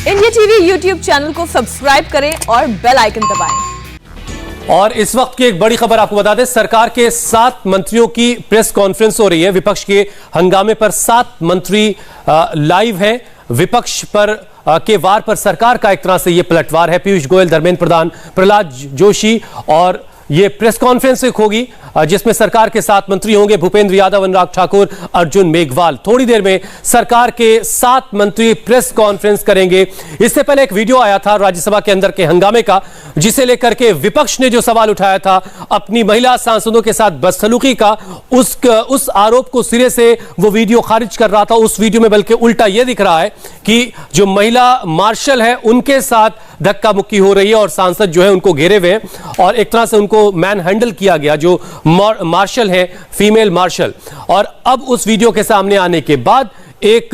India TV YouTube channel को subscribe करें और बेल आइकन दबाएं। और इस वक्त की एक बड़ी खबर आपको बता दें, सरकार के 7 मंत्रियों की प्रेस कॉन्फ्रेंस हो रही है। विपक्ष के हंगामे पर 7 मंत्री लाइव हैं। विपक्ष पर के वार पर सरकार का एक तरह से यह पलटवार है। पीयूष गोयल, धर्मेंद्र प्रधान, प्रहलाद जोशी और ये प्रेस कॉन्फ्रेंस एक होगी जिसमें सरकार के 7 मंत्री होंगे। भूपेंद्र यादव, अनुराग ठाकुर, अर्जुन मेघवाल। थोड़ी देर में सरकार के 7 मंत्री प्रेस कॉन्फ्रेंस करेंगे। इससे पहले एक वीडियो आया था राज्यसभा के अंदर के हंगामे का, जिसे लेकर के विपक्ष ने जो सवाल उठाया था अपनी महिला सांसदों के साथ बदसलूकी का, उस आरोप को सिरे से वो वीडियो खारिज कर रहा था। उस वीडियो में बल्कि उल्टा यह दिख रहा है कि जो महिला मार्शल है उनके साथ धक्का मुक्की हो रही है और सांसद जो है उनको घेरे हुए हैं और एक तरह से उनको मैन हैंडल किया गया, जो मार्शल है, फीमेल मार्शल। और अब उस वीडियो के सामने आने के बाद एक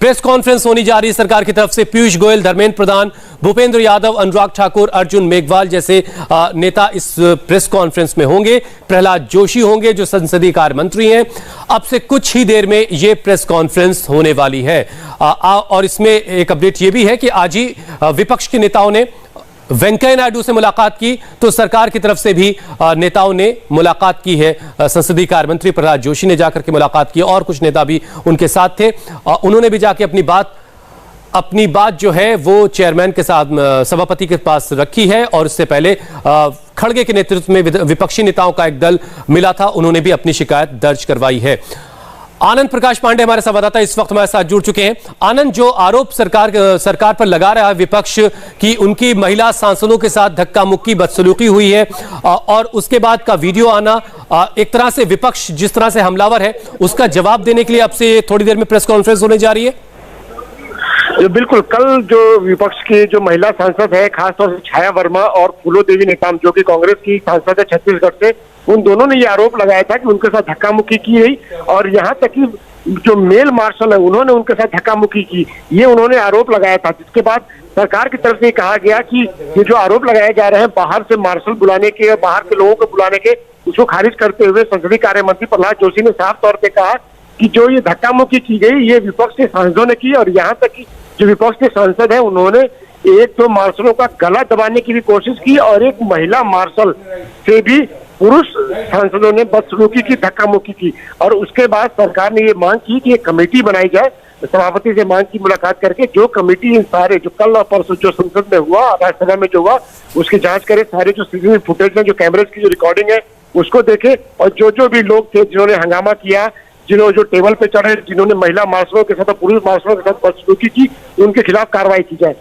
प्रेस कॉन्फ्रेंस होनी जा रही है सरकार की तरफ से। पीयूष गोयल, धर्मेंद्र प्रधान, भूपेंद्र यादव, अनुराग ठाकुर, अर्जुन मेघवाल जैसे नेता इस प्रेस कॉन्फ्रेंस में होंगे। प्रहलाद जोशी होंगे जो संसदीय कार्य मंत्री हैं। अब से कुछ ही देर में यह प्रेस कॉन्फ्रेंस होने वाली है। और इसमें एक अपडेट यह भी है कि आज ही विपक्ष के नेताओं ने वेंकैया नायडू से मुलाकात की, तो सरकार की तरफ से भी नेताओं ने मुलाकात की है। संसदीय कार्य मंत्री प्रहलाद जोशी ने जाकर के मुलाकात की और कुछ नेता भी उनके साथ थे। उन्होंने भी जाके अपनी बात जो है वो चेयरमैन के साथ, सभापति के पास रखी है। और इससे पहले खड़गे के नेतृत्व में विपक्षी नेताओं का एक दल मिला था, उन्होंने भी अपनी शिकायत दर्ज करवाई है। आनंद प्रकाश पांडे हमारे संवाददाता इस वक्त हमारे साथ जुड़ चुके हैं। आनंद, जो आरोप सरकार पर लगा रहा है विपक्ष की उनकी महिला सांसदों के साथ धक्का मुक्की, बदसलूकी हुई है और उसके बाद का वीडियो आना, एक तरह से विपक्ष जिस तरह से हमलावर है उसका जवाब देने के लिए अब से थोड़ी देर में प्रेस कॉन्फ्रेंस होने जा रही है। बिल्कुल, कल जो विपक्ष की जो महिला सांसद है, खासतौर से छाया वर्मा और फूलो देवी नेताम जो कि कांग्रेस की सांसद है छत्तीसगढ़ से, उन दोनों ने ये आरोप लगाया था कि उनके साथ धक्का मुक्की की गई और यहाँ तक कि जो मेल मार्शल है उन्होंने उनके साथ धक्का मुक्की की, ये उन्होंने आरोप लगाया था। जिसके बाद सरकार की तरफ से कहा गया कि ये जो आरोप लगाए जा रहे हैं बाहर से मार्शल बुलाने के और बाहर के लोगों को बुलाने के, उसको खारिज करते हुए संसदीय कार्य मंत्री प्रहलाद जोशी ने साफ तौर पर कहा कि जो ये धक्का मुक्की की गई ये विपक्ष के सांसदों ने की और यहाँ तक कि जो विपक्ष के सांसद है उन्होंने एक तो मार्शलों का गला दबाने की भी कोशिश की और एक महिला मार्शल से भी पुरुष सांसदों ने बदसलूकी की, धक्का मुक्की की। और उसके बाद सरकार ने ये मांग की कि एक कमेटी बनाई जाए। सभापति से मांग की मुलाकात करके जो कमेटी इन सारे जो कल और परसों जो संसद में हुआ, राज्यसभा में जो हुआ, उसकी जांच करे, सारे जो सीसीटीवी फुटेज है, जो कैमरे की जो रिकॉर्डिंग है उसको देखे और जो भी लोग थे जिन्होंने हंगामा किया, जिन्होंने जो टेबल पे चढ़े, जिन्होंने महिला मार्शलों के साथ पुरुष मार्शलों के साथ बदसलूकी की, उनके खिलाफ कार्रवाई की जाए।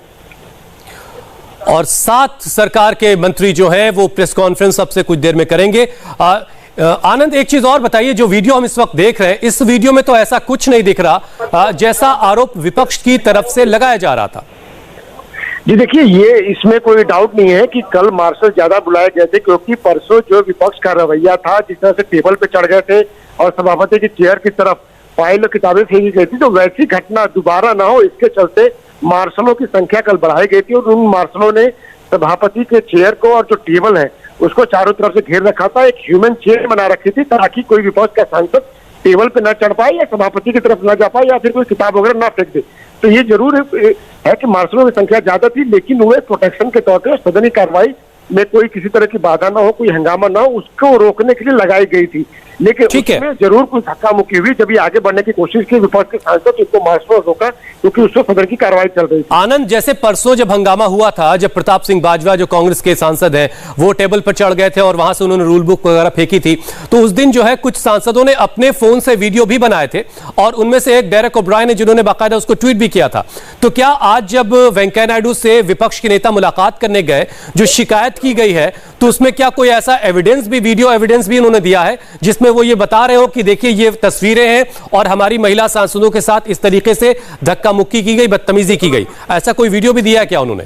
और 7 सरकार के मंत्री जो हैं वो प्रेस कॉन्फ्रेंस अब से कुछ देर में करेंगे। आनंद, एक चीज और बताइए, जो वीडियो हम इस वक्त देख रहे हैं, इस वीडियो में तो ऐसा कुछ नहीं दिख रहा जैसा आरोप विपक्ष की तरफ से लगाया जा रहा था। जी देखिए, ये इसमें कोई डाउट नहीं है कि कल मार्शल ज्यादा बुलाए गए थे, क्योंकि परसों जो विपक्ष का रवैया था, जिस तरह से टेबल पे चढ़ गए थे और सभापति की चेयर की तरफ फाइल और किताबें फेंकी गई थी, तो वैसी घटना दोबारा ना हो इसके चलते मार्शलों की संख्या कल बढ़ाई गई थी और उन मार्शलों ने सभापति के चेयर को और जो टेबल है उसको चारों तरफ से घेर रखा था। एक ह्यूमन चेयर बना रखी थी ताकि कोई विपक्ष का सांसद टेबल पे न चढ़ पाए या सभापति की तरफ न जा पाए या फिर कोई किताब वगैरह ना फेंक दे। तो ये जरूर है कि मार्शलों की संख्या ज्यादा थी, लेकिन वो प्रोटेक्शन के तौर पर सदन की कार्रवाई में कोई किसी तरह की बाधा ना हो, कोई हंगामा ना हो, उसको रोकने के लिए लगाई गई थी। लेकिन उसमें जरूर कुछ धक्का मुक्की हुई। जब ये आगे बढ़ने की कोशिश की विपक्ष के सांसद, इनको मार्शलों रोका क्योंकि उससे सदन की कार्रवाई चल रही थी। आनंद, जैसे परसों जब हंगामा हुआ था, जब प्रताप सिंह बाजवा जो कांग्रेस के सांसद हैं वो टेबल पर चढ़ गए थे और वहां से उन्होंने रूल बुक वगैरह फेंकी थी, तो उस दिन जो है कुछ सांसदों ने अपने फोन से वीडियो भी बनाए थे और उनमें से एक डेरेक ओब्रायन है जिन्होंने बाकायदा उसको ट्वीट भी किया था। तो क्या आज जब वेंकैया नायडू से विपक्ष के नेता मुलाकात करने गए, जो शिकायत की गई है, तो उसमें क्या कोई ऐसा एविडेंस भी, वीडियो एविडेंस भी उन्होंने दिया है जिसमें वो ये बता रहे हो कि देखिए ये तस्वीरें हैं और हमारी महिला सांसदों के साथ इस तरीके से धक्का मुक्की की गई, बदतमीजी की गई? ऐसा कोई वीडियो भी दिया है क्या उन्होंने?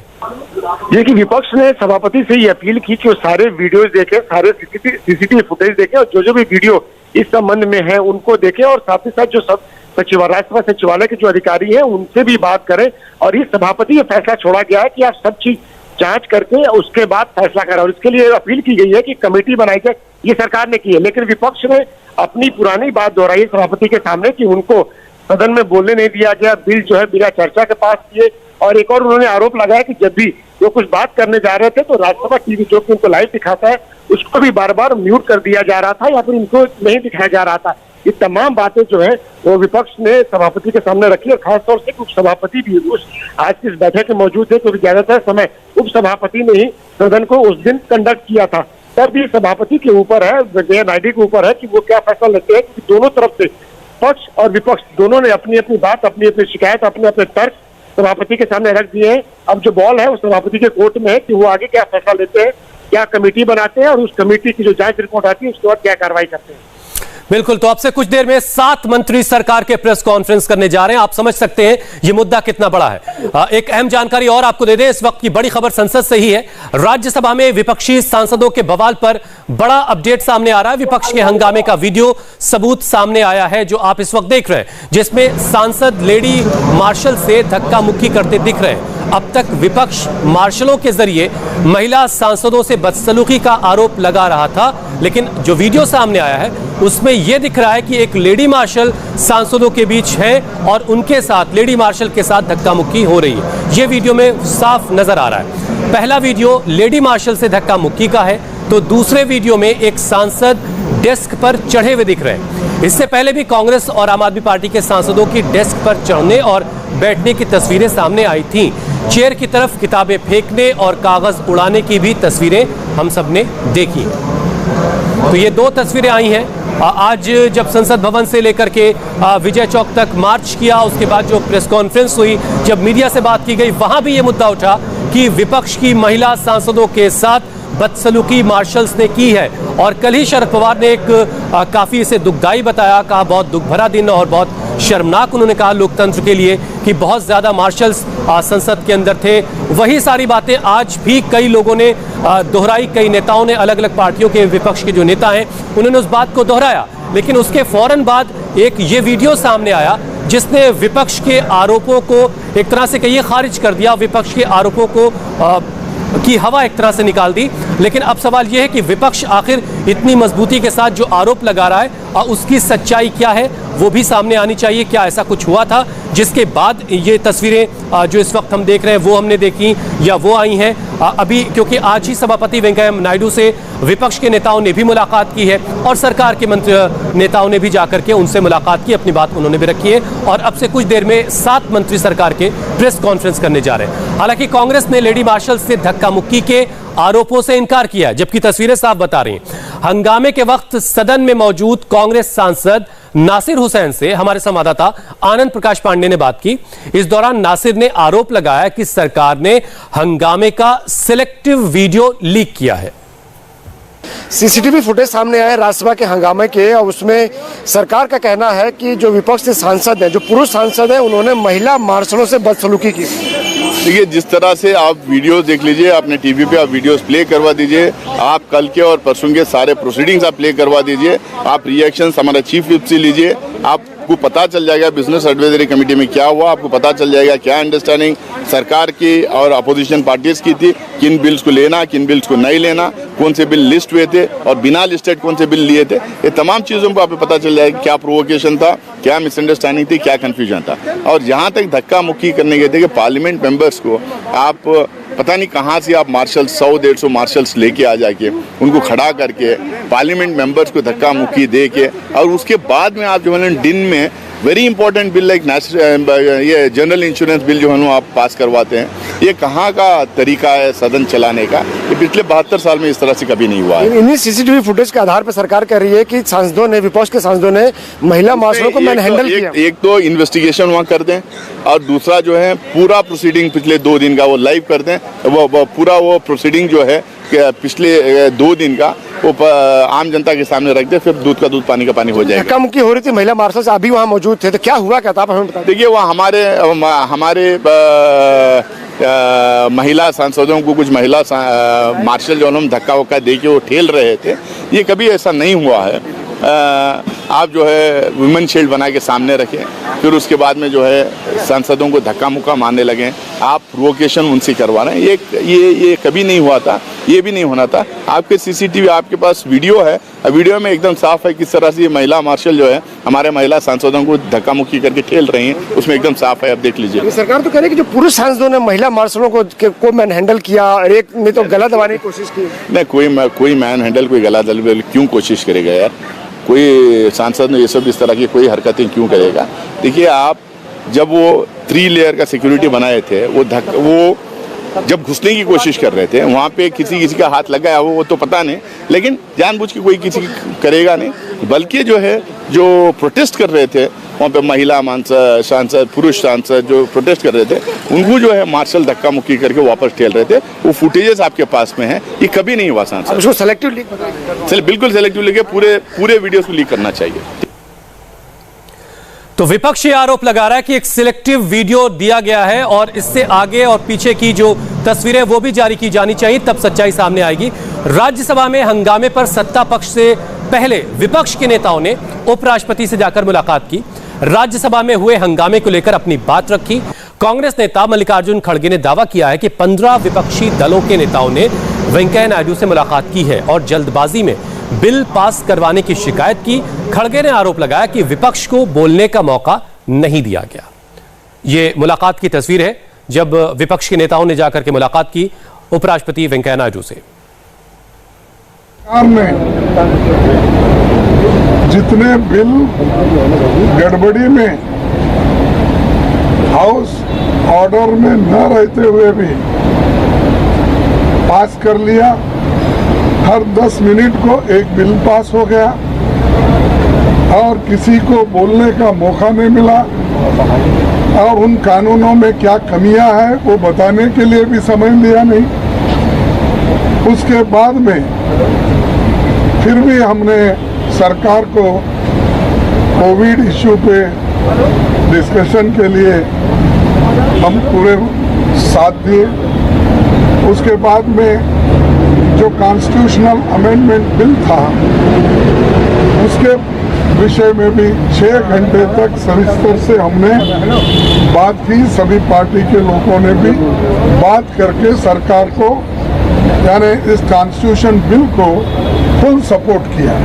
देखिए, विपक्ष ने सभापति से ये अपील की कि वो सारे वीडियोज देखें, सारे सीसीटीवी फुटेज देखें और जो भी वीडियो इस संबंध में है उनको देखें और साथ ही साथ जो सब राज्यसभा सचिवालय के जो अधिकारी हैं उनसे भी बात करें। और इस सभापति ये फैसला छोड़ा गया है कि आप सब चीज जांच करके उसके बाद फैसला करें और इसके लिए अपील की गई है कि कमेटी बनाई जाए। ये सरकार ने की है, लेकिन विपक्ष ने अपनी पुरानी बात दोहराई सभापति के सामने कि उनको सदन में बोलने नहीं दिया गया, बिल जो है बिना चर्चा के पास किए। और एक और उन्होंने आरोप लगाया कि जब भी वो कुछ बात करने जा रहे थे तो राज्यसभा टीवी जो कि उनको लाइव दिखाता है उसको भी बार बार म्यूट कर दिया जा रहा था या फिर इनको नहीं दिखाया जा रहा था। ये तमाम बातें जो है वो विपक्ष ने सभापति के सामने रखी और खासतौर से उप सभापति भी आज की इस बैठक में मौजूद थे, क्योंकि ज्यादातर समय उप सभापति ने ही सदन को उस दिन कंडक्ट किया था। तब भी सभापति के ऊपर है, वेंकैया नायडू के ऊपर है कि वो क्या फैसला लेते हैं, क्योंकि दोनों तरफ से पक्ष और विपक्ष दोनों ने अपनी अपनी बात, अपनी अपनी शिकायत, अपने अपने तर्क सभापति के सामने रख दिए हैं। अब जो बॉल है वो सभापति के कोर्ट में है कि वो आगे क्या फैसला लेते हैं, क्या कमेटी बनाते हैं और उस कमेटी की जो जांच रिपोर्ट आती है उसके बाद क्या कार्रवाई करते हैं। बिल्कुल, तो अब से कुछ देर में 7 मंत्री सरकार के प्रेस कॉन्फ्रेंस करने जा रहे हैं। आप समझ सकते हैं ये मुद्दा कितना बड़ा है। एक अहम जानकारी और आपको दे दें, इस वक्त की बड़ी खबर संसद से ही है। राज्यसभा में विपक्षी सांसदों के बवाल पर बड़ा अपडेट सामने आ रहा है। विपक्ष के हंगामे का वीडियो सबूत सामने आया है जो आप इस वक्त देख रहे हैं, जिसमें सांसद लेडी मार्शल से धक्का मुक्की करते दिख रहे हैं। अब तक विपक्ष मार्शलों के जरिए महिला सांसदों से बदसलूकी का आरोप लगा रहा था, लेकिन जो वीडियो सामने आया है उसमें यह दिख रहा है कि एक लेडी मार्शल सांसदों के बीच है और उनके साथ, लेडी मार्शल के साथ धक्का मुक्की हो रही है। यह वीडियो में साफ नजर आ रहा है। पहला वीडियो लेडी मार्शल से धक्का मुक्की का है, तो दूसरे वीडियो में एक सांसद डेस्क पर चढ़े हुए दिख रहे हैं। इससे पहले भी कांग्रेस और आम आदमी पार्टी के सांसदों की डेस्क पर चढ़ने और बैठने की तस्वीरें सामने आई थीं। चेयर की तरफ किताबें फेंकने और कागज उड़ाने की भी तस्वीरें हम सब ने देखी। तो ये 2 तस्वीरें आई हैं। आज जब संसद भवन से लेकर के विजय चौक तक मार्च किया, उसके बाद जो प्रेस कॉन्फ्रेंस हुई, जब मीडिया से बात की गई, वहां भी ये मुद्दा उठा कि विपक्ष की महिला सांसदों के साथ बदसलूकी मार्शल्स ने की है। और कल ही शरद पवार ने एक काफी इसे दुखदाई बताया, कहा बहुत दुख भरा दिन और बहुत शर्मनाक उन्होंने कहा लोकतंत्र के लिए कि बहुत ज्यादा मार्शल्स संसद के अंदर थे। वही सारी बातें आज भी कई लोगों ने दोहराई, कई नेताओं ने, अलग अलग पार्टियों के विपक्ष के जो नेता हैं उन्होंने उस बात को दोहराया। लेकिन उसके फौरन बाद एक ये वीडियो सामने आया जिसने विपक्ष के आरोपों को एक तरह से कहिए खारिज कर दिया, विपक्ष के आरोपों को की हवा एक तरह से निकाल दी। लेकिन अब सवाल यह है कि विपक्ष आखिर इतनी मजबूती के साथ जो आरोप लगा रहा है उसकी सच्चाई क्या है, वो भी सामने आनी चाहिए। क्या ऐसा कुछ हुआ था जिसके बाद ये तस्वीरें जो इस वक्त हम देख रहे हैं वो हमने देखी या वो आई हैं अभी? क्योंकि आज ही सभापति वेंकैया नायडू से विपक्ष के नेताओं ने भी मुलाकात की है और सरकार के मंत्री नेताओं ने भी जाकर के उनसे मुलाकात की, अपनी बात उन्होंने भी रखी है। और अब से कुछ देर में 7 मंत्री सरकार के प्रेस कॉन्फ्रेंस करने जा रहे हैं। हालांकि कांग्रेस ने लेडी मार्शल से धक्का मुक्की के आरोपों से इनकार किया, जबकि तस्वीरें साफ बता रही हैं। हंगामे के वक्त सदन में मौजूद कांग्रेस सांसद नासिर हुसैन से हमारे संवाददाता आनंद प्रकाश पांडे ने बात की। इस दौरान नासिर ने आरोप लगाया कि सरकार ने हंगामे का सिलेक्टिव वीडियो लीक किया है। सीसीटीवी फुटेज सामने आए राज्यसभा के हंगामे के, और उसमें सरकार का कहना है कि जो विपक्ष के सांसद हैं, जो पुरुष सांसद हैं, उन्होंने महिला मार्शलों से बदसलूकी की। देखिए, जिस तरह से आप वीडियो देख लीजिए, अपने टीवी पे आप वीडियोस प्ले करवा दीजिए, आप कल के और परसों के सारे प्रोसीडिंग्स आप प्ले करवा दीजिए, आप रिएक्शंस हमारा चीफ विप से लीजिए, आपको पता चल जाएगा बिजनेस एडवाइजरी कमेटी में क्या हुआ, आपको पता चल जाएगा क्या अंडरस्टैंडिंग सरकार की और अपोजिशन पार्टीज की थी, किन बिल्स को लेना, किन बिल्स को नहीं लेना, कौन से बिल लिस्ट हुए थे और बिना लिस्टेड कौन से बिल लिए थे। ये तमाम चीज़ों को आपको पता चल जाएगा क्या प्रोवोकेशन था, क्या मिसअंडरस्टैंडिंग थी, क्या कन्फ्यूजन था। और जहाँ तक धक्का मुक्की करने गए थे कि पार्लियामेंट मेंबर्स को आप पता नहीं कहाँ से आप मार्शल 100-150 मार्शल्स लेके आ जाके उनको खड़ा करके पार्लियामेंट मेंबर्स को धक्का मुक्की दे के, और उसके बाद में आप जो है दिन में वेरी इंपॉर्टेंट बिल लाइक ये जनरल इंश्योरेंस बिल जो है आप पास करवाते हैं। ये कहाँ का तरीका है सदन चलाने का? ये पिछले 72 साल में इस तरह से कभी नहीं हुआ है। इन्हीं सीसीटीवी फुटेज के आधार पर सरकार कह रही है कि सांसदों ने, विपक्ष के सांसदों ने महिला मार्शलों को मैनहैंडल किया। एक तो इन्वेस्टिगेशन वहाँ कर दें और दूसरा जो है पूरा प्रोसीडिंग पिछले 2 दिन का वो लाइव कर दें। वो पूरा वो प्रोसीडिंग जो है पिछले 2 दिन का वो आम जनता के सामने रख दे, फिर दूध का दूध पानी का पानी हो जाएगा। धक्का मुक्की हो रही थी, महिला मार्शल से अभी वहाँ मौजूद थे, तो क्या हुआ क्या था आप हमें बताइए। देखिए, वहाँ हमारे महिला सांसदों को कुछ महिला मार्शल जो उन्होंने धक्का वक्का दे के वो ठेल रहे थे, ये कभी ऐसा नहीं हुआ है। आप जो है वुमेन शील्ड बना के सामने रखें, फिर उसके बाद में जो है सांसदों को धक्का मुक्का मारने लगे, आप प्रोवोकेशन उनसे करवा रहे हैं, ये कभी नहीं हुआ था। ये भी नहीं होना था। आपके सीसीटीवी, आपके पास वीडियो है, वीडियो में एकदम साफ है किस तरह से ये महिला मार्शल जो है हमारे महिला सांसदों को धक्का मुक्की करके ठेल रही हैं, उसमें एकदम साफ है, आप देख लीजिए। सरकार तो कह रही है कि जो पुरुष सांसदों ने महिला मार्शलों को मैन हैंडल किया और एक ने तो गला दबाने की कोशिश की। नहीं, कोई मैन हैंडल, कोई गला दबाने क्यों कोशिश करेगा यार? कोई सांसद ने ये सब इस तरह की कोई हरकतें क्यों करेगा? देखिए, आप जब वो 3 लेयर का सिक्योरिटी बनाए थे, वो जब घुसने की कोशिश कर रहे थे वहाँ पे किसी का हाथ लगा वो तो पता नहीं, लेकिन जानबूझ के कोई किसी करेगा नहीं। बल्कि जो है जो प्रोटेस्ट कर रहे थे वहाँ पे महिला सांसद, पुरुष सांसद जो प्रोटेस्ट कर रहे थे उनको जो है मार्शल धक्का मुक्की करके वापस ठेल रहे थे। वो फुटेजेस आपके पास में है, ये कभी नहीं हुआ सांसद। उसको सेलेक्टिव लीक, बिल्कुल सेलेक्टिव लीक, पूरे वीडियोस को लीक करना चाहिए। तो विपक्ष ये आरोप लगा रहा है कि एक सिलेक्टिव वीडियो दिया गया है और इससे आगे और पीछे की जो तस्वीरें वो भी जारी की जानी चाहिए, तब सच्चाई सामने आएगी। राज्यसभा में हंगामे पर सत्ता पक्ष से पहले विपक्ष के नेताओं ने उपराष्ट्रपति से जाकर मुलाकात की। राज्यसभा में हुए हंगामे को लेकर अपनी बात रखी। कांग्रेस नेता मल्लिकार्जुन खड़गे ने दावा किया है कि 15 विपक्षी दलों के नेताओं ने वेंकैया नायडू से मुलाकात की है और जल्दबाजी में बिल पास करवाने की शिकायत की। खड़गे ने आरोप लगाया कि विपक्ष को बोलने का मौका नहीं दिया गया। यह मुलाकात की तस्वीर है जब विपक्ष के नेताओं ने जाकर के मुलाकात की उपराष्ट्रपति वेंकैया नायडू से। में जितने बिल गड़बड़ी में हाउस ऑर्डर में न रहते हुए भी पास कर लिया, हर 10 मिनट को एक बिल पास हो गया और किसी को बोलने का मौका नहीं मिला और उन कानूनों में क्या कमियां हैं वो बताने के लिए भी समय लिया नहीं। उसके बाद में फिर भी हमने सरकार को कोविड इश्यू पे डिस्कशन के लिए हम पूरे साथ दिए। उसके बाद में जो कॉन्स्टिट्यूशनल अमेंडमेंट बिल था उसके विषय में भी 6 घंटे तक सविस्तर से हमने बात की। सभी पार्टी के लोगों ने भी बात करके सरकार को यानी इस कॉन्स्टिट्यूशन बिल को फुल सपोर्ट किया।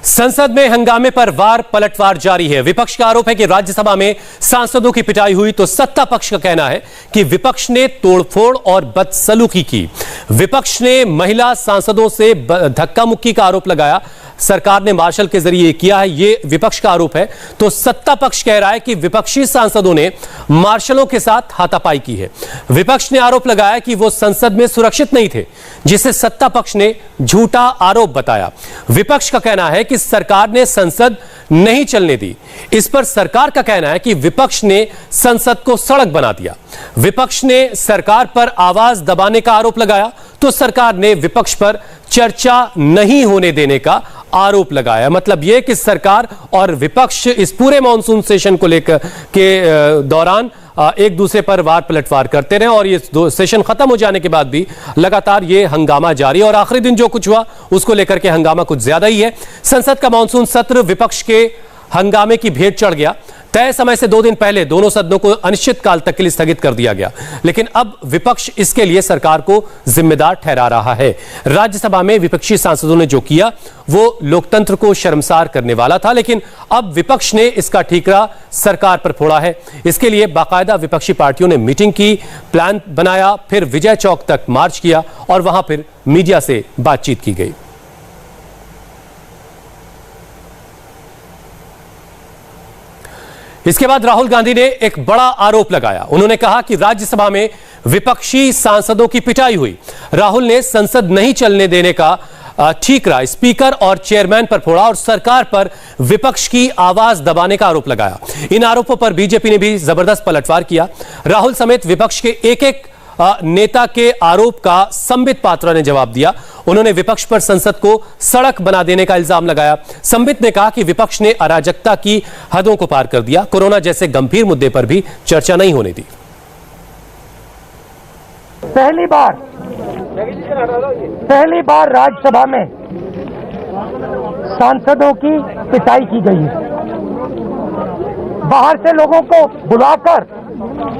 संसद में हंगामे पर वार पलटवार जारी है। विपक्ष का आरोप है कि राज्यसभा में सांसदों की पिटाई हुई तो सत्ता पक्ष का कहना है कि विपक्ष ने तोड़फोड़ और बदसलूकी की। विपक्ष ने महिला सांसदों से धक्का मुक्की का आरोप लगाया। सरकार ने मार्शल के जरिए किया है, यह विपक्ष का आरोप है। तो सत्ता पक्ष कह रहा है कि विपक्षी सांसदों ने मार्शलों के साथ हाथापाई की है। विपक्ष ने आरोप लगाया कि वो संसद में सुरक्षित नहीं थे, जिसे सत्ता पक्ष ने झूठा आरोप बताया। विपक्ष का कहना है कि सरकार ने संसद नहीं चलने दी। इस पर सरकार का कहना है कि विपक्ष ने संसद को सड़क बना दिया। विपक्ष ने सरकार पर आवाज दबाने का आरोप लगाया तो सरकार ने विपक्ष पर चर्चा नहीं होने देने का आरोप लगाया। मतलब यह कि सरकार और विपक्ष इस पूरे मॉनसून सेशन को लेकर के दौरान एक दूसरे पर वार पलटवार करते रहे और ये सेशन खत्म हो जाने के बाद भी लगातार ये हंगामा जारी है और आखिरी दिन जो कुछ हुआ उसको लेकर के हंगामा कुछ ज्यादा ही है। संसद का मॉनसून सत्र विपक्ष के हंगामे की भेंट चढ़ गया। तय समय से 2 दिन पहले दोनों सदनों को अनिश्चित काल तक के लिए स्थगित कर दिया गया, लेकिन अब विपक्ष इसके लिए सरकार को जिम्मेदार ठहरा रहा है। राज्यसभा में विपक्षी सांसदों ने जो किया वो लोकतंत्र को शर्मसार करने वाला था, लेकिन अब विपक्ष ने इसका ठीकरा सरकार पर फोड़ा है। इसके लिए बाकायदा विपक्षी पार्टियों ने मीटिंग की, प्लान बनाया, फिर विजय चौक तक मार्च किया और वहां फिर मीडिया से बातचीत की गई। इसके बाद राहुल गांधी ने एक बड़ा आरोप लगाया। उन्होंने कहा कि राज्यसभा में विपक्षी सांसदों की पिटाई हुई। राहुल ने संसद नहीं चलने देने का ठीकरा स्पीकर और चेयरमैन पर फोड़ा और सरकार पर विपक्ष की आवाज दबाने का आरोप लगाया। इन आरोपों पर बीजेपी ने भी जबरदस्त पलटवार किया। राहुल समेत विपक्ष के एक नेता के आरोप का संबित पात्रा ने जवाब दिया। उन्होंने विपक्ष पर संसद को सड़क बना देने का इल्जाम लगाया। संबित ने कहा कि विपक्ष ने अराजकता की हदों को पार कर दिया। कोरोना जैसे गंभीर मुद्दे पर भी चर्चा नहीं होने दी। पहली बार राज्यसभा में सांसदों की पिटाई की गई है। बाहर से लोगों को बुलाकर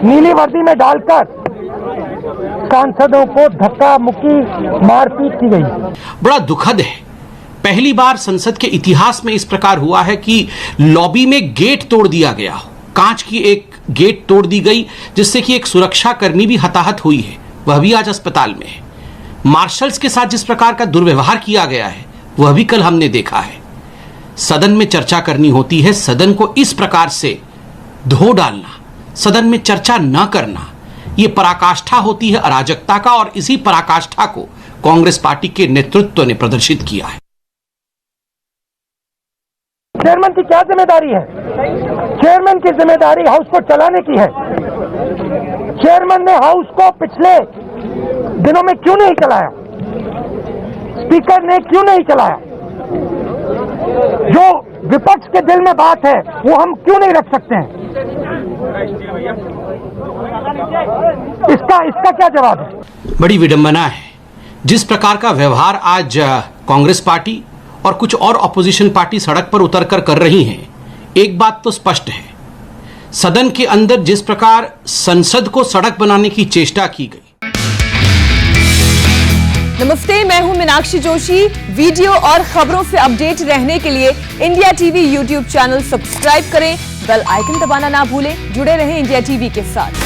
नीली वर्दी में डालकर सांसदों को धक्का मुक्की मारपीट की गई। बड़ा दुखद है, पहली बार संसद के इतिहास में इस प्रकार हुआ है कि लॉबी में गेट तोड़ दिया गया हो, कांच की एक गेट तोड़ दी गई जिससे कि एक सुरक्षा कर्मी भी हताहत हुई है, वह भी आज अस्पताल में है। मार्शल्स के साथ जिस प्रकार का दुर्व्यवहार किया गया है वह भी कल हमने देखा है। सदन में चर्चा करनी होती है, सदन को इस प्रकार से धो डालना, सदन में चर्चा न करना, यह पराकाष्ठा होती है अराजकता का, और इसी पराकाष्ठा को कांग्रेस पार्टी के नेतृत्व ने प्रदर्शित किया है। चेयरमैन की क्या जिम्मेदारी है? चेयरमैन की जिम्मेदारी हाउस को चलाने की है। चेयरमैन ने हाउस को पिछले दिनों में क्यों नहीं चलाया? स्पीकर ने क्यों नहीं चलाया? जो विपक्ष के दिल में बात है वो हम क्यों नहीं रख सकते हैं? इसका क्या जवाब है? बड़ी विडंबना है जिस प्रकार का व्यवहार आज कांग्रेस पार्टी और कुछ और ऑपोजिशन पार्टी सड़क पर उतरकर कर रही हैं। एक बात तो स्पष्ट है, सदन के अंदर जिस प्रकार संसद को सड़क बनाने की चेष्टा की गई। नमस्ते, मैं हूं मीनाक्षी जोशी। वीडियो और खबरों से अपडेट रहने के लिए India TV YouTube channel subscribe करें, बेल आइकन दबाना ना भूलें। जुड़े रहें इंडिया टीवी के साथ।